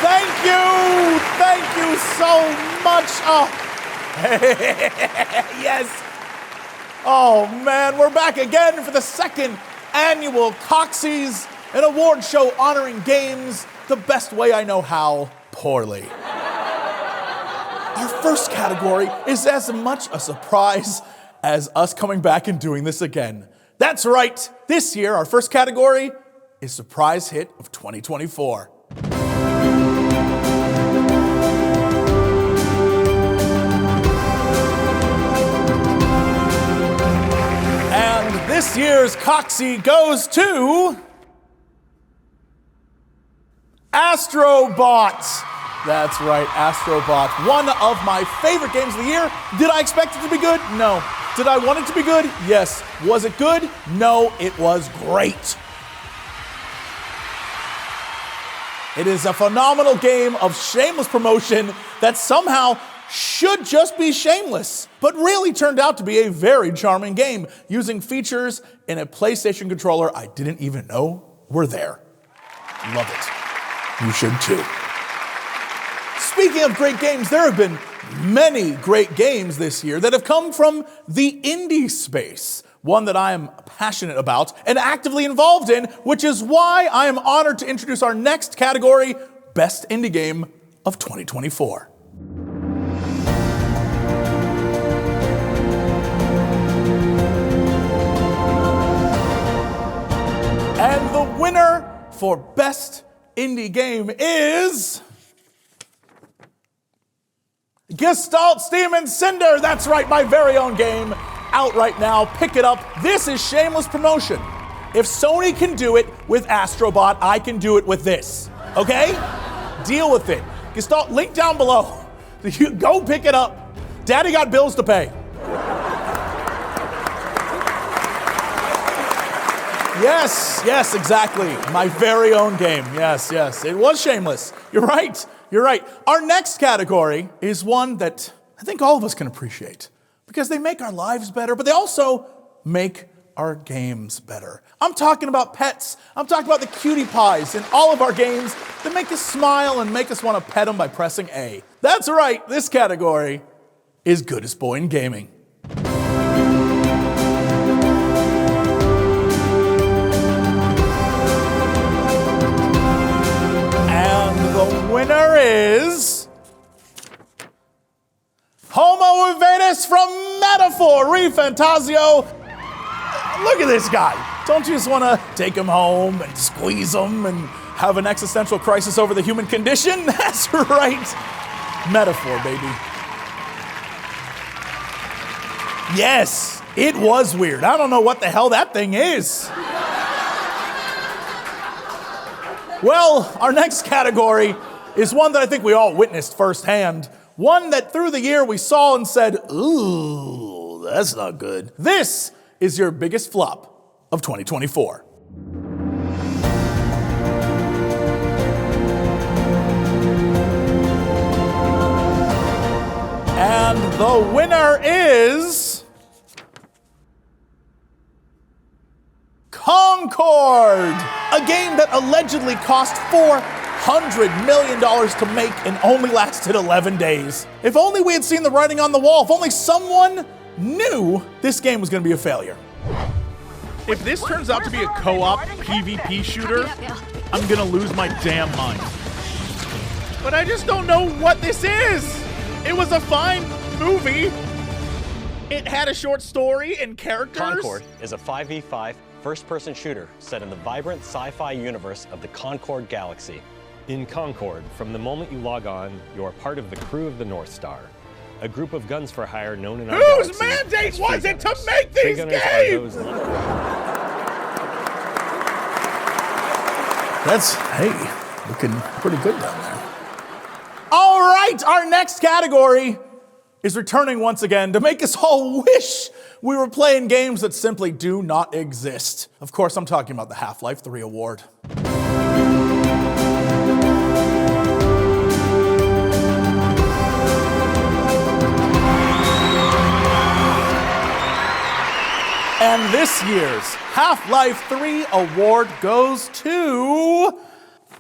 Thank you so much. Oh, yes. Oh man, we're back again for the second annual Coxxies, an award show honoring games the best way I know how, poorly. Our first category is as much a surprise as us coming back and doing this again. That's right, this year our first category is Surprise Hit of 2024. And this year's Coxxie goes to Astrobot. That's right, Astrobot. One of my favorite games of the year. Did I expect it to be good? No. Did I want it to be good? Yes. Was it good? No, it was great. It is a phenomenal game of shameless promotion that somehow should just be shameless, but really turned out to be a very charming game using features in a PlayStation controller I didn't even know were there. Love it. You should too. Speaking of great games, there have been many great games this year that have come from the indie space, one that I am passionate about and actively involved in, which is why I am honored to introduce our next category, Best Indie Game of 2024. And the winner for Best Indie Game is Gestalt, Steam, and Cinder. That's right, my very own game, out right now. Pick it up. This is shameless promotion. If Sony can do it with Astrobot, I can do it with this. Okay? Deal with it. Gestalt, link down below. You go pick it up. Daddy got bills to pay. Yes, exactly. My very own game. Yes. It was shameless. You're right. Our next category is one that I think all of us can appreciate because they make our lives better, but they also make our games better. I'm talking about pets. I'm talking about the cutie pies in all of our games that make us smile and make us want to pet them by pressing A. That's right. This category is Goodest Boy in Gaming. Winner is Homo Uvetus from Metaphor Refantasio. Look at this guy. Don't you just want to take him home and squeeze him and have an existential crisis over the human condition? That's right. Metaphor, baby. Yes, it was weird. I don't know what the hell that thing is. Well, our next category is one that I think we all witnessed firsthand. One that through the year we saw and said, ooh, that's not good. This is your biggest flop of 2024. And the winner is Concord, a game that allegedly cost $400 million to make and only lasted 11 days. If only we had seen the writing on the wall. If only someone knew this game was going to be a failure. If this turns out to be a co-op PvP shooter, I'm going to lose my damn mind. But I just don't know what this is. It was a fine movie. It had a short story and characters. Concord is a 5v5 first-person shooter set in the vibrant sci-fi universe of the Concord Galaxy. In Concord, from the moment you log on, you are part of the crew of the North Star, a group of guns for hire known in our galaxy. Whose mandate was it to make these games? That's, hey, looking pretty good down there. All right, our next category is returning once again to make us all wish we were playing games that simply do not exist. Of course, I'm talking about the Half-Life 3 award. And this year's Half-Life 3 award goes to,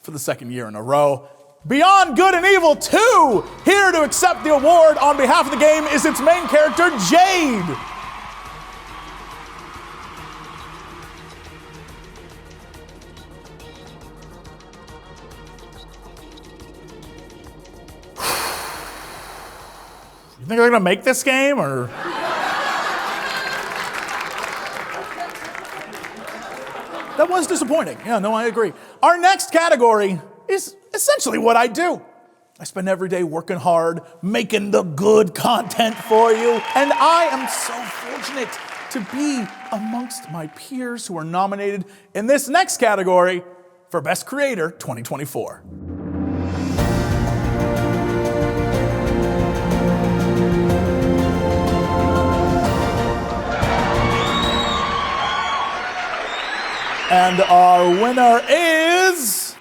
for the second year in a row, Beyond Good and Evil 2, here to accept the award on behalf of the game is its main character, Jade. You think they're gonna make this game, or? That was disappointing. Yeah, no, I agree. Our next category is essentially what I do. I spend every day working hard, making the good content for you, and I am so fortunate to be amongst my peers who are nominated in this next category for Best Creator 2024. And our winner is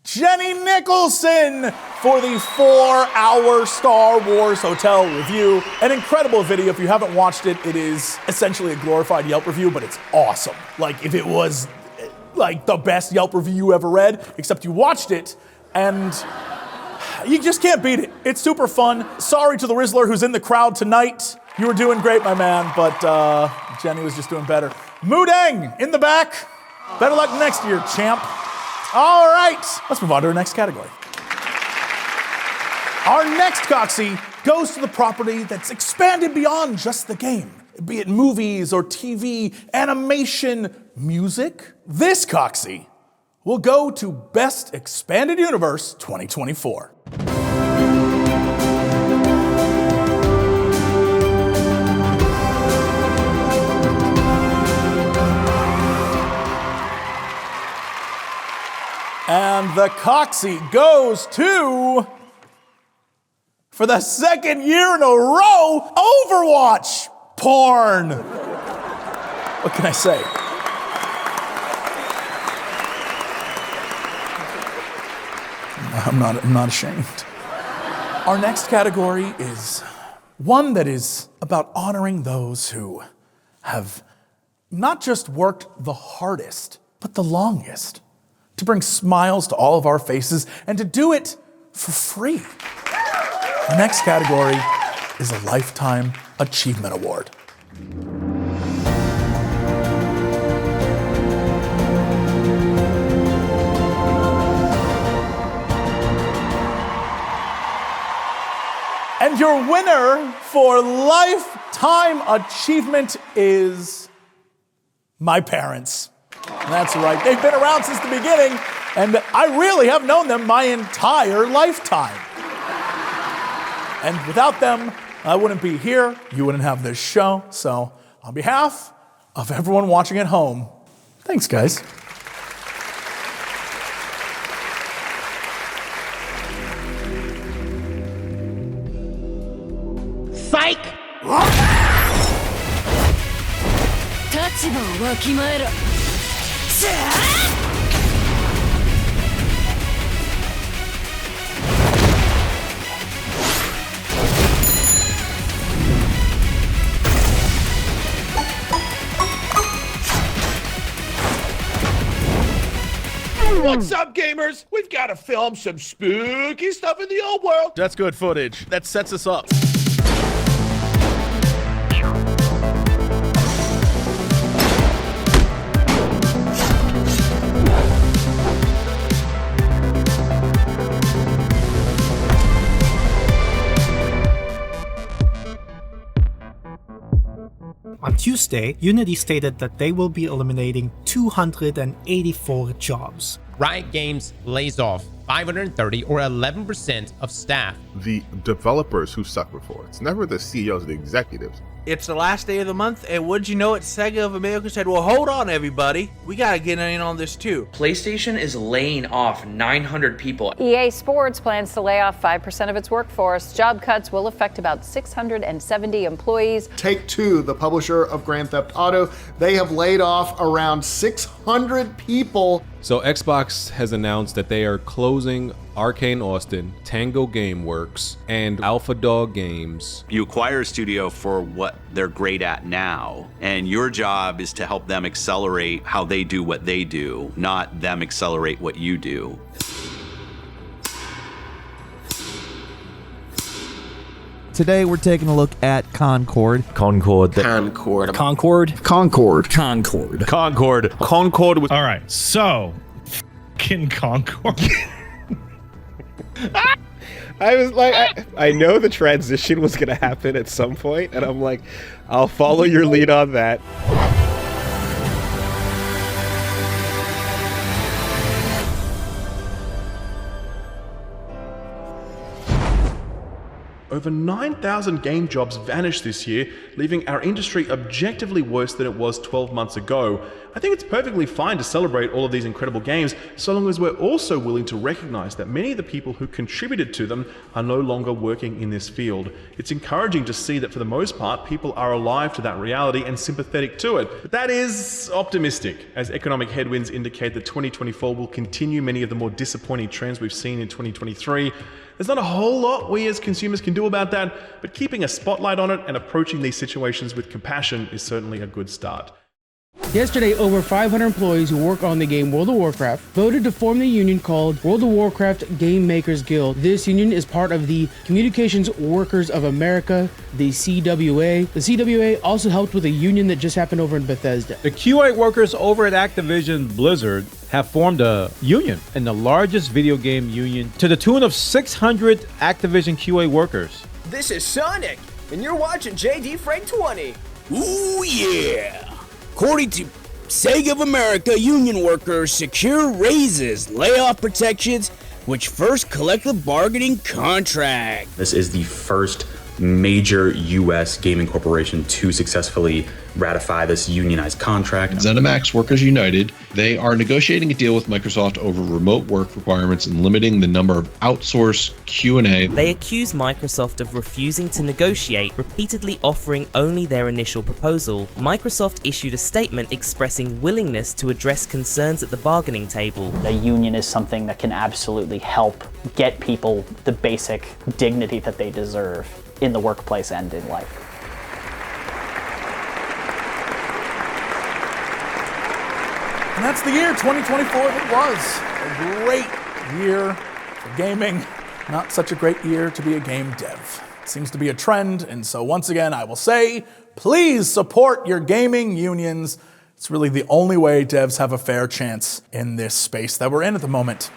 Jenny Nicholson for the 4-hour Star Wars hotel review. An incredible video. If you haven't watched it, it is essentially a glorified Yelp review, but it's awesome. Like if it was like the best Yelp review you ever read, except you watched it and you just can't beat it. It's super fun. Sorry to the Rizzler who's in the crowd tonight. You were doing great, my man, but Jenny was just doing better. Mudeng in the back. Better luck next year, champ. All right, let's move on to our next category. Our next Coxxie goes to the property that's expanded beyond just the game, be it movies or TV, animation, music. This Coxxie will go to Best Expanded Universe 2024. And the Coxxie goes to, for the second year in a row, Overwatch porn. What can I say? I'm not ashamed. Our next category is one that is about honoring those who have not just worked the hardest, but the longest, to bring smiles to all of our faces and to do it for free. The next category is a Lifetime Achievement Award. And your winner for Lifetime Achievement is my parents. That's right. They've been around since the beginning, and I really have known them my entire lifetime. And without them, I wouldn't be here. You wouldn't have this show. So, on behalf of everyone watching at home, thanks, guys. Psych! 立場をわきまえろ。What's up, gamers? We've got to film some spooky stuff in the old world. That's good footage. That sets us up. On Tuesday, Unity stated that they will be eliminating 284 jobs. Riot Games lays off 530 or 11% of staff. The developers who suffer for it. It's never the CEOs, the executives. It's the last day of the month, and would you know it, Sega of America said, well, hold on, everybody. We got to get in on this, too. PlayStation is laying off 900 people. EA Sports plans to lay off 5% of its workforce. Job cuts will affect about 670 employees. Take-Two, the publisher of Grand Theft Auto, they have laid off around 600 people. So Xbox has announced that they are closing Arcane Austin, Tango Gameworks, and Alpha Dog Games. You acquire a studio for what they're great at now, and your job is to help them accelerate how they do what they do, not them accelerate what you do. Today we're taking a look at Concord. Concord. Concord. Concord. Concord. Concord. Concord. Concord was. All right, so fucking Concord. I was like, I know the transition was going to happen at some point, and I'm like, I'll follow your lead on that. Over 9,000 game jobs vanished this year, leaving our industry objectively worse than it was 12 months ago. I think it's perfectly fine to celebrate all of these incredible games, so long as we're also willing to recognize that many of the people who contributed to them are no longer working in this field. It's encouraging to see that for the most part, people are alive to that reality and sympathetic to it. But that is optimistic, as economic headwinds indicate that 2024 will continue many of the more disappointing trends we've seen in 2023. There's not a whole lot we as consumers can do about that, but keeping a spotlight on it and approaching these situations with compassion is certainly a good start. Yesterday, over 500 employees who work on the game World of Warcraft voted to form the union called World of Warcraft Game Makers Guild. This union is part of the Communications Workers of America, the CWA. The CWA also helped with a union that just happened over in Bethesda. The QA workers over at Activision Blizzard have formed a union, and the largest video game union, to the tune of 600 Activision QA workers. This is Sonic, and you're watching JD Frank 20. Ooh yeah! According to Sega of America, union workers secure raises, layoff protections, which first collective bargaining contract. This is the first major U.S. gaming corporation to successfully ratify this unionized contract. ZeniMax Workers United, they are negotiating a deal with Microsoft over remote work requirements and limiting the number of outsourced Q&A. They accuse Microsoft of refusing to negotiate, repeatedly offering only their initial proposal. Microsoft issued a statement expressing willingness to address concerns at the bargaining table. A union is something that can absolutely help get people the basic dignity that they deserve in the workplace and in life. And that's the year 2024 that was. A great year for gaming. Not such a great year to be a game dev. It seems to be a trend, and so once again I will say, please support your gaming unions. It's really the only way devs have a fair chance in this space that we're in at the moment.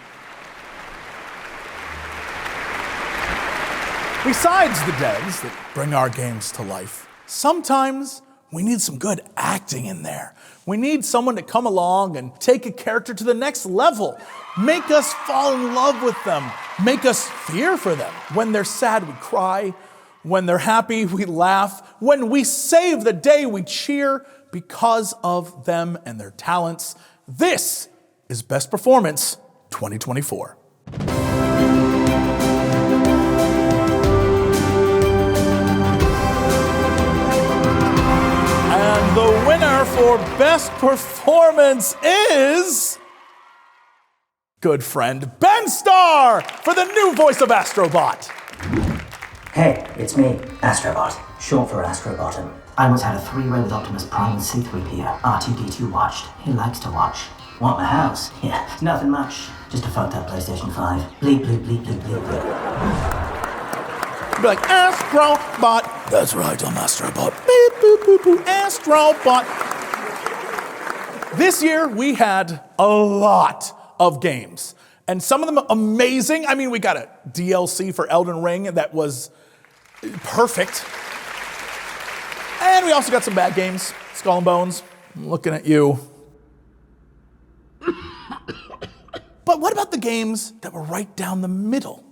Besides the devs that bring our games to life, sometimes we need some good acting in there. We need someone to come along and take a character to the next level. Make us fall in love with them. Make us fear for them. When they're sad, we cry. When they're happy, we laugh. When we save the day, we cheer because of them and their talents. This is Best Performance 2024. And the winner for Best Performance is good friend Ben Starr for the new voice of Astrobot. Hey, it's me, Astrobot, short for Astrobottom. I once had a three-way with Optimus Prime and C-3PO. R2-D2 watched. He likes to watch. Want my house? Yeah, nothing much. Just a fucked up PlayStation 5. Bleep, bleep, bleep, bleep, bleep, bleep. Be like, Astrobot. That's right, I'm Astrobot. Beep, boop, boop, boop, Astrobot. This year, we had a lot of games. And some of them amazing. I mean, we got a DLC for Elden Ring that was perfect. And we also got some bad games. Skull and Bones, I'm looking at you. But what about the games that were right down the middle?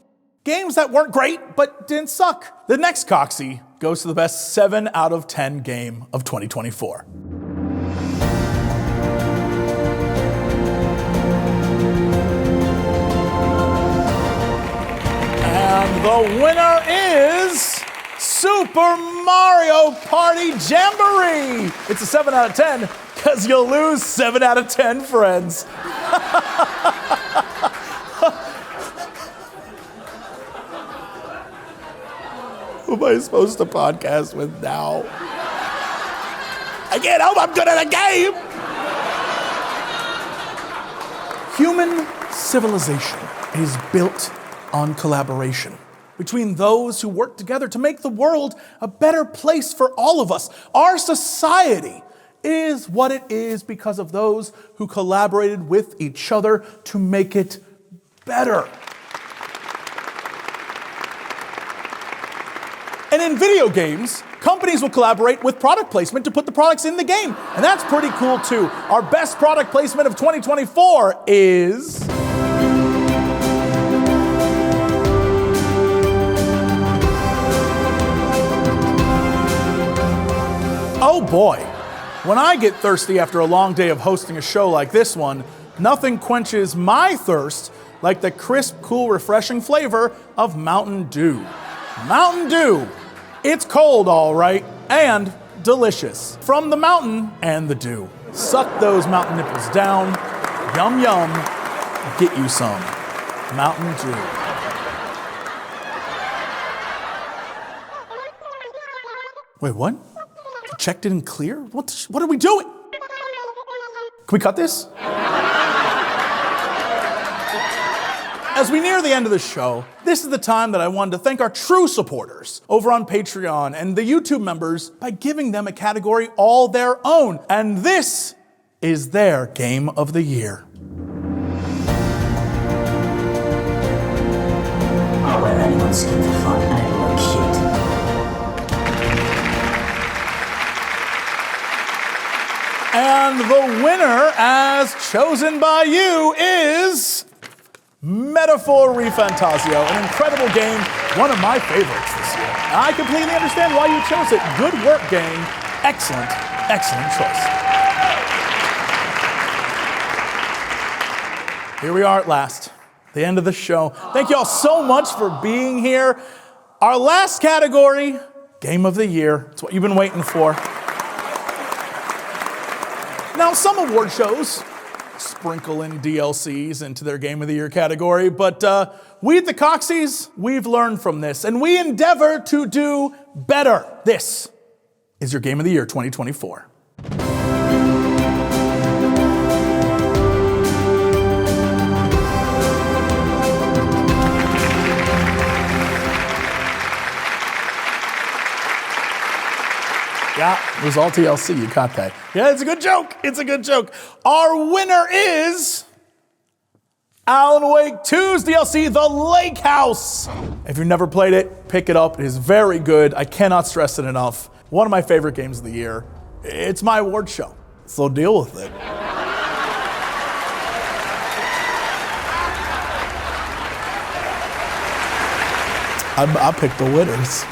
Games that weren't great, but didn't suck. The next Coxxie goes to the best 7 out of 10 game of 2024. And the winner is Super Mario Party Jamboree. It's a 7 out of 10 because you'll lose 7 out of 10 friends. Who am I supposed to podcast with now? I can't help I'm good at a game. Human civilization is built on collaboration. between those who work together to make the world a better place for all of us. Our society is what it is because of those who collaborated with each other to make it better. And in video games, companies will collaborate with product placement to put the products in the game. And that's pretty cool too. Our best product placement of 2024 is... Oh boy, when I get thirsty after a long day of hosting a show like this one, nothing quenches my thirst like the crisp, cool, refreshing flavor of Mountain Dew. Mountain Dew. It's cold, all right, and delicious. From the mountain and the dew. Suck those mountain nipples down. Yum, yum. Get you some Mountain Dew. Wait, what? The check didn't clear? What are we doing? Can we cut this? As we near the end of the show, this is the time that I wanted to thank our true supporters over on Patreon and the YouTube members by giving them a category all their own. And this is their Game of the Year. I'll wear anyone's skin for fun and it'll look cute. And the winner, as chosen by you, is... Metaphor Refantasio, an incredible game, one of my favorites this year. I completely understand why you chose it. Good work, gang. Excellent, excellent choice. Here we are at last, the end of the show. Thank you all so much for being here. Our last category, Game of the Year. It's what you've been waiting for. Now, some award shows sprinkle in DLCs into their Game of the Year category, but we at the Coxxies, we've learned from this, and we endeavor to do better. This is your Game of the Year 2024. Yeah, it was all TLC, you caught that. Yeah, it's a good joke, it's a good joke. Our winner is Alan Wake 2's DLC, The Lake House. If you've never played it, pick it up, it is very good. I cannot stress it enough. One of my favorite games of the year. It's my award show, so deal with it. I picked the winners.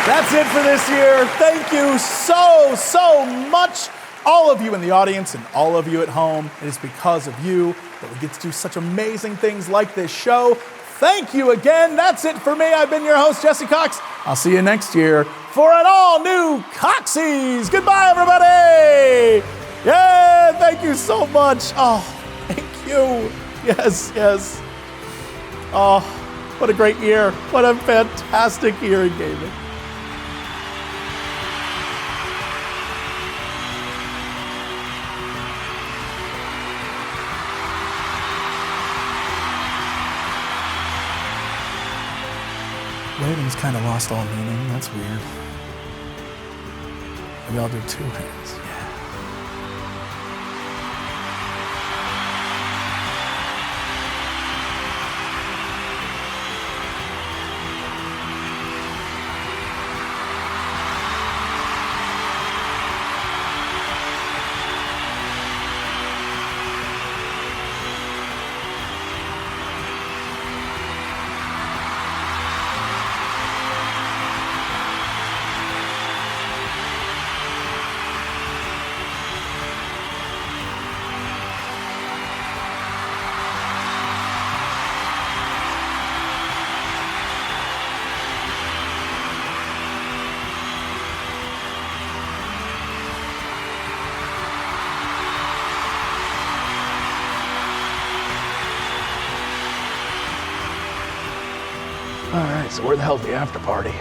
That's it for this year. Thank you so much, all of you in the audience and all of you at home. It is because of you that we get to do such amazing things like this show. Thank you again. That's it for me. I've been your host, Jesse Cox. I'll see you next year for an all-new Coxxies. Goodbye, everybody. Yeah, thank you so much. Oh, thank you. Yes. Oh, what a great year. What a fantastic year in gaming. Waving's kind of lost all meaning. That's weird. Maybe I'll do two hands. Yeah. All right, so where the hell's the after party?